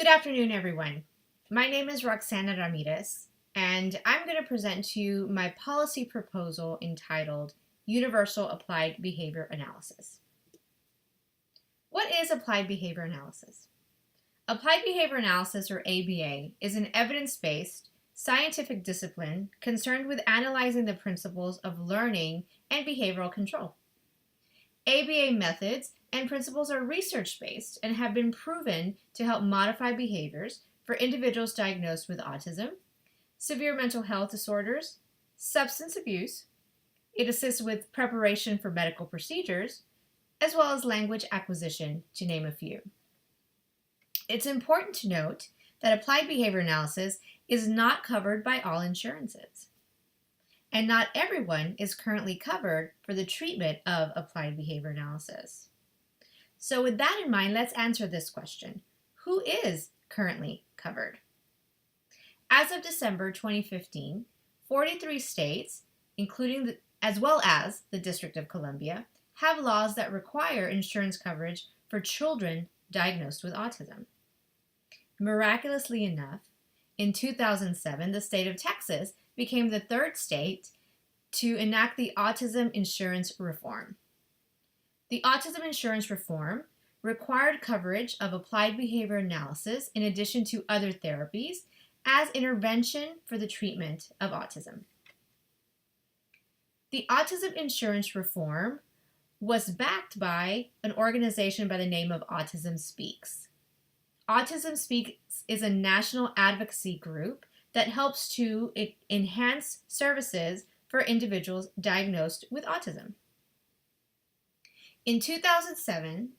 Good afternoon, everyone. My name is Roxana Ramirez, and I'm going to present to you my policy proposal entitled Universal Applied Behavior Analysis. What is applied behavior analysis? Applied behavior analysis, or ABA, is an evidence-based, scientific discipline concerned with analyzing the principles of learning and behavioral control. ABA methods and principles are research-based and have been proven to help modify behaviors for individuals diagnosed with autism, severe mental health disorders, substance abuse. It assists with preparation for medical procedures, as well as language acquisition, to name a few. It's important to note that applied behavior analysis is not covered by all insurances, and not everyone is currently covered for the treatment of applied behavior analysis. So with that in mind, let's answer this question. Who is currently covered? As of December 2015, 43 states, as well as the District of Columbia, have laws that require insurance coverage for children diagnosed with autism. Miraculously enough, in 2007, the state of Texas became the third state to enact the Autism Insurance Reform. The Autism Insurance Reform required coverage of applied behavior analysis in addition to other therapies as intervention for the treatment of autism. The Autism Insurance Reform was backed by an organization by the name of Autism Speaks. Autism Speaks is a national advocacy group that helps to enhance services for individuals diagnosed with autism. In 2007,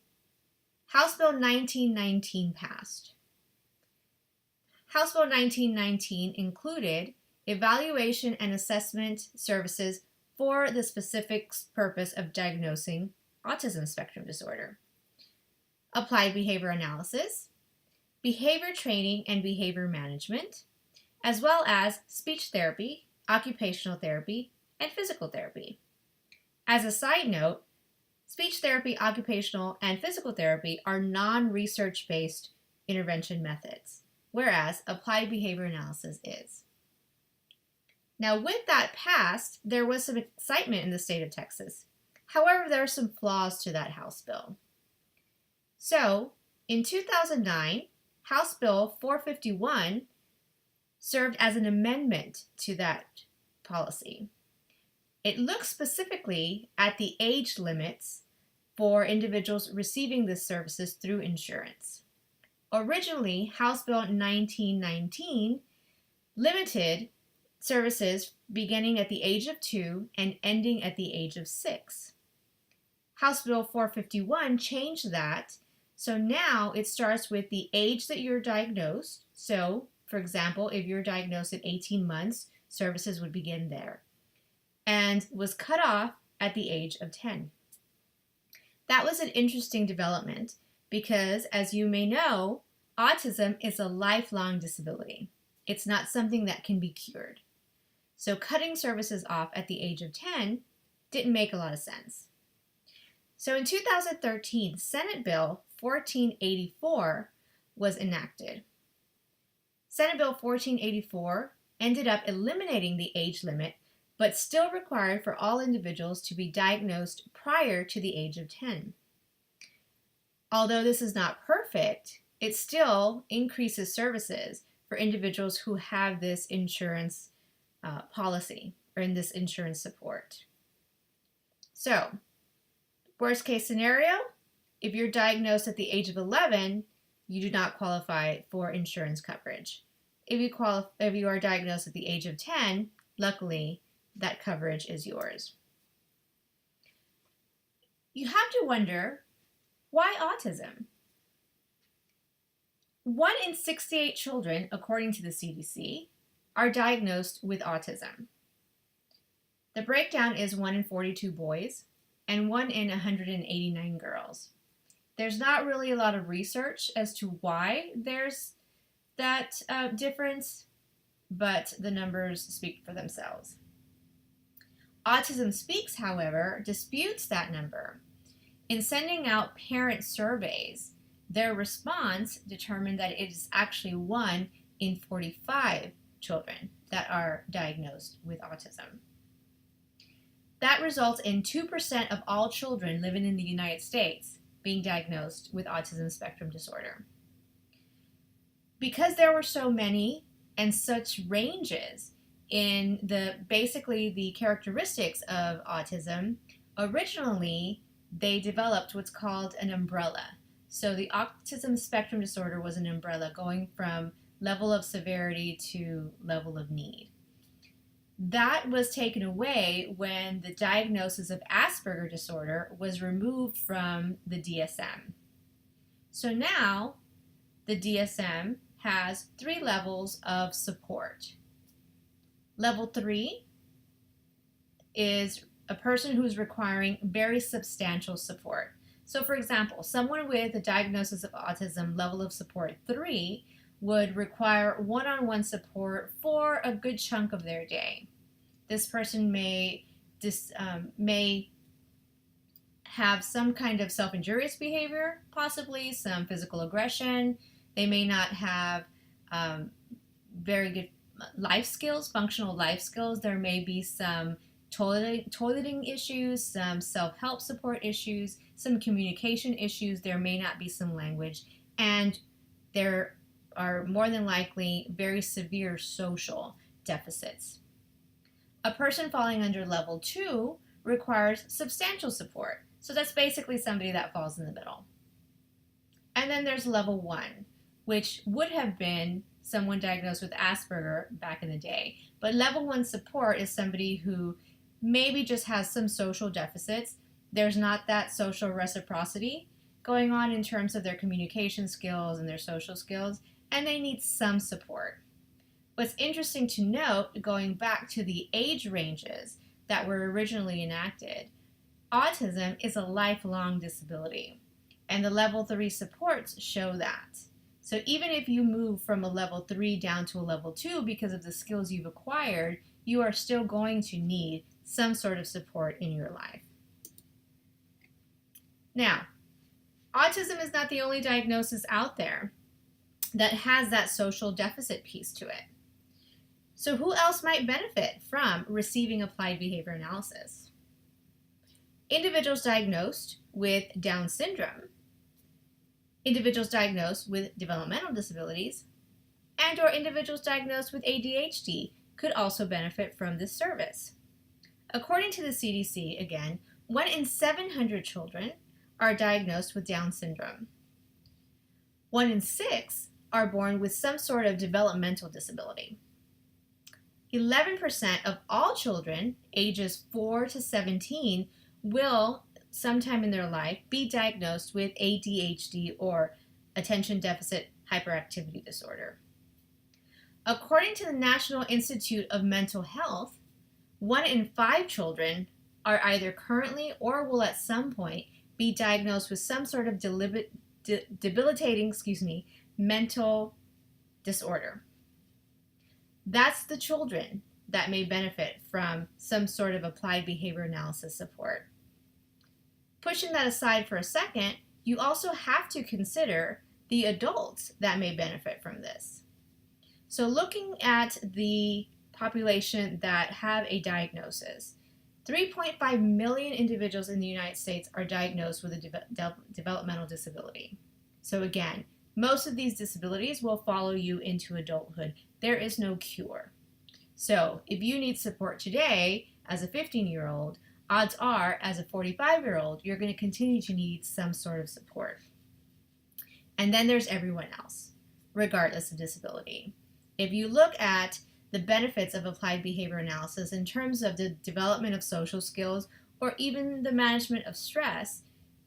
House Bill 1919 passed. House Bill 1919 included evaluation and assessment services for the specific purpose of diagnosing autism spectrum disorder, applied behavior analysis, behavior training and behavior management, as well as speech therapy, occupational therapy, and physical therapy. As a side note, speech therapy, occupational, and physical therapy are non-research-based intervention methods, whereas applied behavior analysis is. Now, with that passed, there was some excitement in the state of Texas. However, there are some flaws to that House bill. So, in 2009, House Bill 451 served as an amendment to that policy. It looks specifically at the age limits for individuals receiving these services through insurance. Originally, House Bill 1919 limited services beginning at the age of 2 and ending at the age of 6. House Bill 451 changed that, so now it starts with the age that you're diagnosed. So, for example, if you're diagnosed at 18 months, services would begin there, and was cut off at the age of 10. That was an interesting development because, as you may know, autism is a lifelong disability. It's not something that can be cured. So cutting services off at the age of 10 didn't make a lot of sense. So in 2013, Senate Bill 1484 was enacted. Senate Bill 1484 ended up eliminating the age limit, but still required for all individuals to be diagnosed prior to the age of 10. Although this is not perfect, it still increases services for individuals who have this insurance policy or in this insurance support. So, worst case scenario, if you're diagnosed at the age of 11, you do not qualify for insurance coverage. If you are diagnosed at the age of 10, luckily, that coverage is yours. You have to wonder, why autism? 1 in 68 children, according to the CDC, are diagnosed with autism. The breakdown is 1 in 42 boys and 1 in 189 girls. There's not really a lot of research as to why there's that difference, but the numbers speak for themselves. Autism Speaks, however, disputes that number. In sending out parent surveys, their response determined that it is actually 1 in 45 children that are diagnosed with autism. That results in 2% of all children living in the United States being diagnosed with autism spectrum disorder. Because there were so many and such ranges in basically the characteristics of autism, originally they developed what's called an umbrella. So the autism spectrum disorder was an umbrella going from level of severity to level of need. That was taken away when the diagnosis of Asperger disorder was removed from the DSM. So now the DSM has 3 levels of support. Level 3 is a person who's requiring very substantial support. So for example, someone with a diagnosis of autism level of support 3 would require one-on-one support for a good chunk of their day. This person may have some kind of self-injurious behavior, possibly some physical aggression. They may not have very good life skills, functional life skills. There may be some toileting issues, some self-help support issues, some communication issues. There may not be some language, and there are more than likely very severe social deficits. A person falling under level 2 requires substantial support. So that's basically somebody that falls in the middle. And then there's level 1, which would have been someone diagnosed with Asperger back in the day. But level 1 support is somebody who maybe just has some social deficits. There's not that social reciprocity going on in terms of their communication skills and their social skills, and they need some support. What's interesting to note, going back to the age ranges that were originally enacted, autism is a lifelong disability, and the level 3 supports show that. So even if you move from a level 3 down to a level 2 because of the skills you've acquired, you are still going to need some sort of support in your life. Now, autism is not the only diagnosis out there that has that social deficit piece to it. So who else might benefit from receiving applied behavior analysis? Individuals diagnosed with Down syndrome, individuals diagnosed with developmental disabilities, and or individuals diagnosed with ADHD could also benefit from this service. According to the CDC, again, 1 in 700 children are diagnosed with Down syndrome. 1 in 6 are born with some sort of developmental disability. 11% of all children ages 4 to 17 will sometime in their life be diagnosed with ADHD or attention deficit hyperactivity disorder. According to the National Institute of Mental Health, 1 in 5 children are either currently or will at some point be diagnosed with some sort of debilitating mental disorder. That's the children that may benefit from some sort of applied behavior analysis support. Pushing that aside for a second, you also have to consider the adults that may benefit from this. So looking at the population that have a diagnosis, 3.5 million individuals in the United States are diagnosed with a developmental disability. So again, most of these disabilities will follow you into adulthood. There is no cure. So if you need support today as a 15-year-old, odds are as a 45-year-old, you're going to continue to need some sort of support. And then there's everyone else, regardless of disability. If you look at the benefits of applied behavior analysis in terms of the development of social skills or even the management of stress,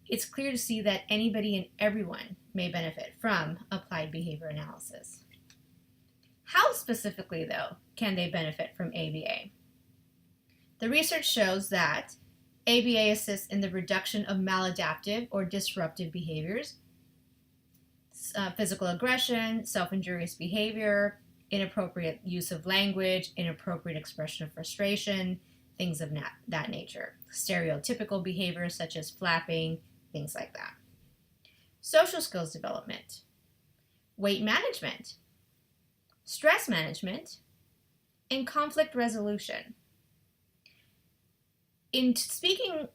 it's clear to see that anybody and everyone may benefit from applied behavior analysis. How specifically, though, can they benefit from ABA? The research shows that ABA assists in the reduction of maladaptive or disruptive behaviors, physical aggression, self-injurious behavior, inappropriate use of language, inappropriate expression of frustration, things of that nature. Stereotypical behaviors such as flapping, things like that. social skills development, weight management, stress management, and conflict resolution. In speaking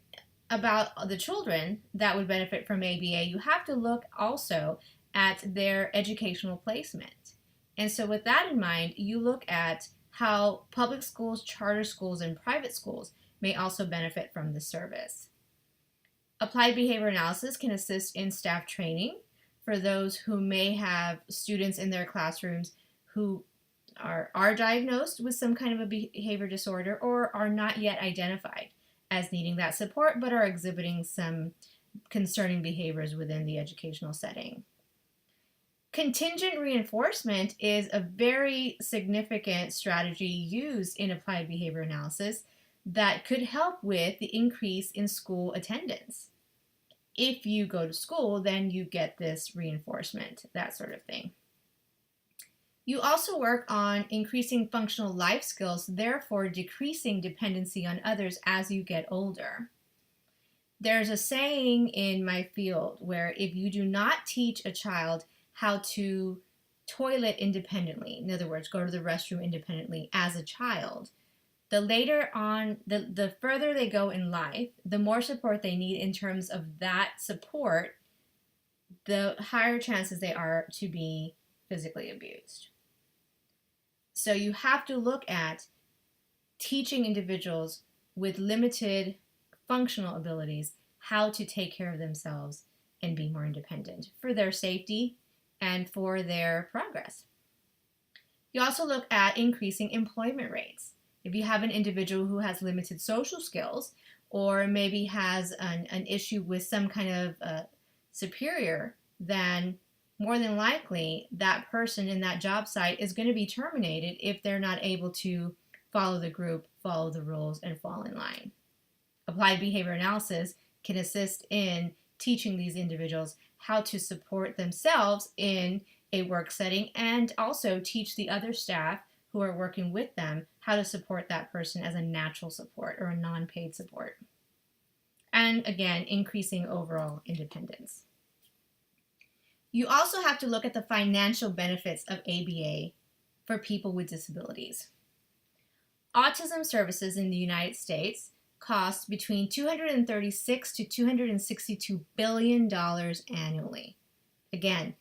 about the children that would benefit from ABA, you have to look also at their educational placement. And so with that in mind, you look at how public schools, charter schools, and private schools may also benefit from this service. Applied behavior analysis can assist in staff training for those who may have students in their classrooms who are diagnosed with some kind of a behavior disorder or are not yet identified as needing that support but are exhibiting some concerning behaviors within the educational setting. Contingent reinforcement is a very significant strategy used in applied behavior analysis that could help with the increase in school attendance. If you go to school, then you get this reinforcement, that sort of thing. You also work on increasing functional life skills, therefore decreasing dependency on others as you get older. There's a saying in my field where if you do not teach a child how to toilet independently, in other words, go to the restroom independently as a child, the later on, the further they go in life, the more support they need in terms of that support, the higher chances they are to be physically abused. So you have to look at teaching individuals with limited functional abilities how to take care of themselves and be more independent for their safety and for their progress. You also look at increasing employment rates. If you have an individual who has limited social skills or maybe has an issue with some kind of superior, then more than likely that person in that job site is going to be terminated if they're not able to follow the group, follow the rules, and fall in line. Applied behavior analysis can assist in teaching these individuals how to support themselves in a work setting and also teach the other staff who are working with them how to support that person as a natural support or a non-paid support. And again, increasing overall independence. You also have to look at the financial benefits of ABA for people with disabilities. Autism services in the United States cost between $236 to $262 billion annually. Again,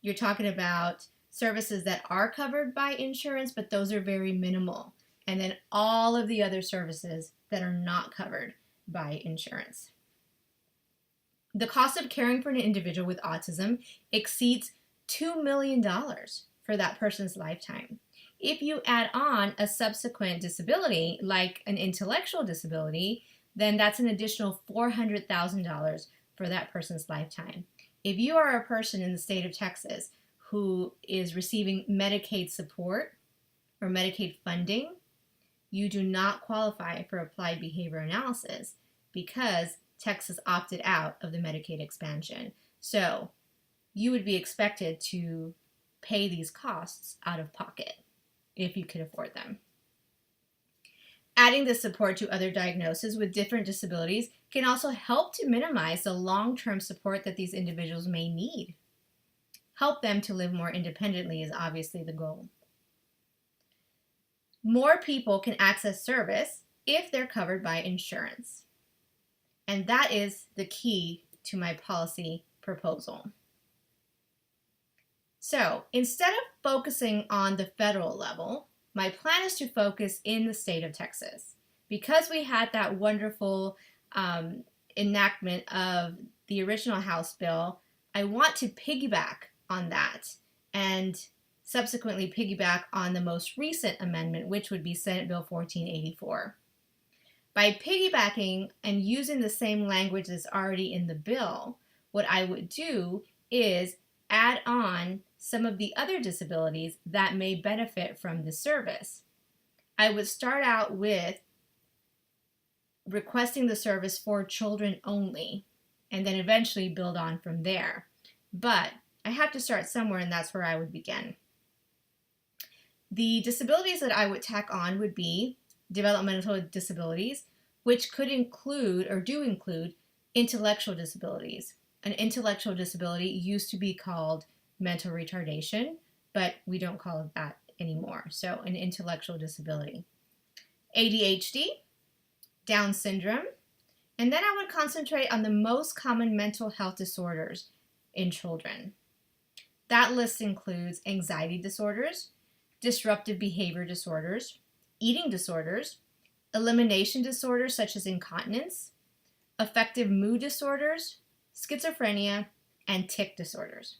you're talking about services that are covered by insurance, but those are very minimal. And then all of the other services that are not covered by insurance. The cost of caring for an individual with autism exceeds $2 million for that person's lifetime. If you add on a subsequent disability, like an intellectual disability, then that's an additional $400,000 for that person's lifetime. If you are a person in the state of Texas who is receiving Medicaid support or Medicaid funding, you do not qualify for applied behavior analysis because Texas opted out of the Medicaid expansion. So you would be expected to pay these costs out of pocket if you could afford them. Adding this support to other diagnoses with different disabilities can also help to minimize the long-term support that these individuals may need. Help them to live more independently is obviously the goal. More people can access service if they're covered by insurance. And that is the key to my policy proposal. So instead of focusing on the federal level, my plan is to focus in the state of Texas. Because we had that wonderful enactment of the original House bill, I want to piggyback on that and subsequently piggyback on the most recent amendment, which would be Senate Bill 1484. By piggybacking and using the same language that's already in the bill, what I would do is add on some of the other disabilities that may benefit from this service. I would start out with requesting the service for children only, and then eventually build on from there. But I have to start somewhere, and that's where I would begin. The disabilities that I would tack on would be developmental disabilities, which could include or do include intellectual disabilities. an intellectual disability used to be called mental retardation, but we don't call it that anymore. So an intellectual disability. ADHD, Down syndrome, and then I would concentrate on the most common mental health disorders in children. That list includes anxiety disorders, disruptive behavior disorders, eating disorders, elimination disorders such as incontinence, affective mood disorders, schizophrenia, and tic disorders.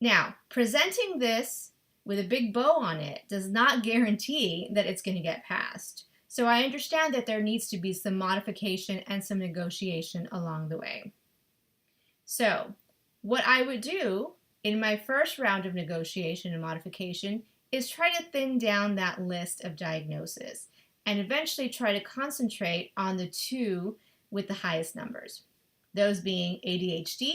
Now, presenting this with a big bow on it does not guarantee that it's going to get passed. So I understand that there needs to be some modification and some negotiation along the way. So what I would do in my first round of negotiation and modification is try to thin down that list of diagnoses and eventually try to concentrate on the two with the highest numbers, those being ADHD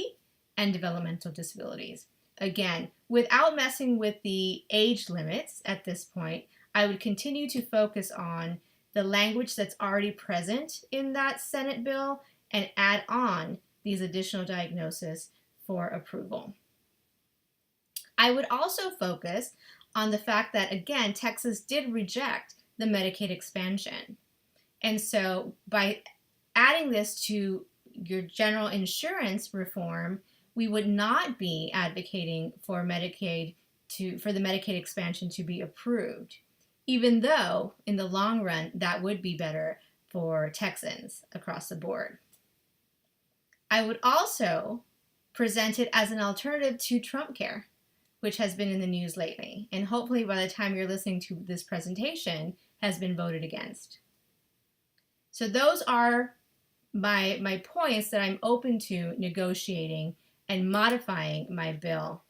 and developmental disabilities. Again, without messing with the age limits at this point, I would continue to focus on the language that's already present in that Senate bill and add on these additional diagnoses for approval. I would also focus on the fact that, again, Texas did reject the Medicaid expansion. And so by adding this to your general insurance reform, we would not be advocating for the Medicaid expansion to be approved, even though in the long run that would be better for Texans across the board. I would also present it as an alternative to Trump Care, which has been in the news lately, and hopefully by the time you're listening to this presentation has been voted against. So those are my points that I'm open to negotiating and modifying my bill.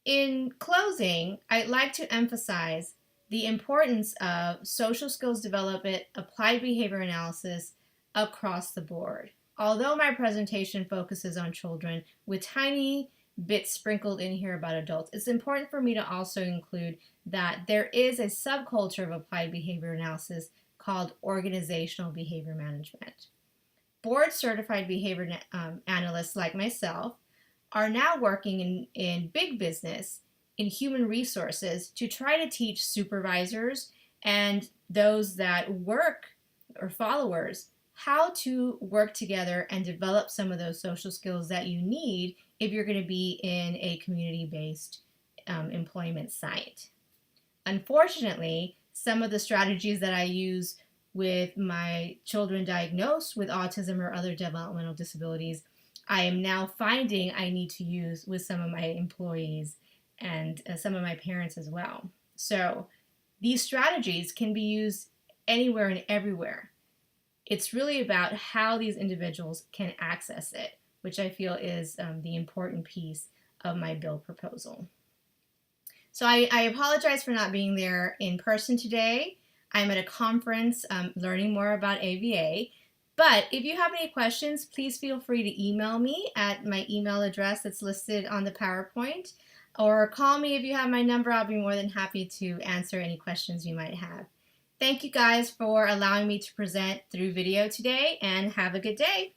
In closing, I'd like to emphasize the importance of social skills development, applied behavior analysis across the board. Although my presentation focuses on children with tiny bits sprinkled in here about adults, it's important for me to also include that there is a subculture of applied behavior analysis called organizational behavior management. Board certified behavior analysts like myself are now working in big business, in human resources, to try to teach supervisors and those that work or followers how to work together and develop some of those social skills that you need if you're going to be in a community-based employment site. Unfortunately, some of the strategies that I use with my children diagnosed with autism or other developmental disabilities, I am now finding I need to use with some of my employees and some of my parents as well. So these strategies can be used anywhere and everywhere. It's really about how these individuals can access it, which I feel is the important piece of my bill proposal. So I apologize for not being there in person today. I'm at a conference learning more about ABA. But if you have any questions, please feel free to email me at my email address that's listed on the PowerPoint, or call me if you have my number. I'll be more than happy to answer any questions you might have. Thank you guys for allowing me to present through video today, and have a good day.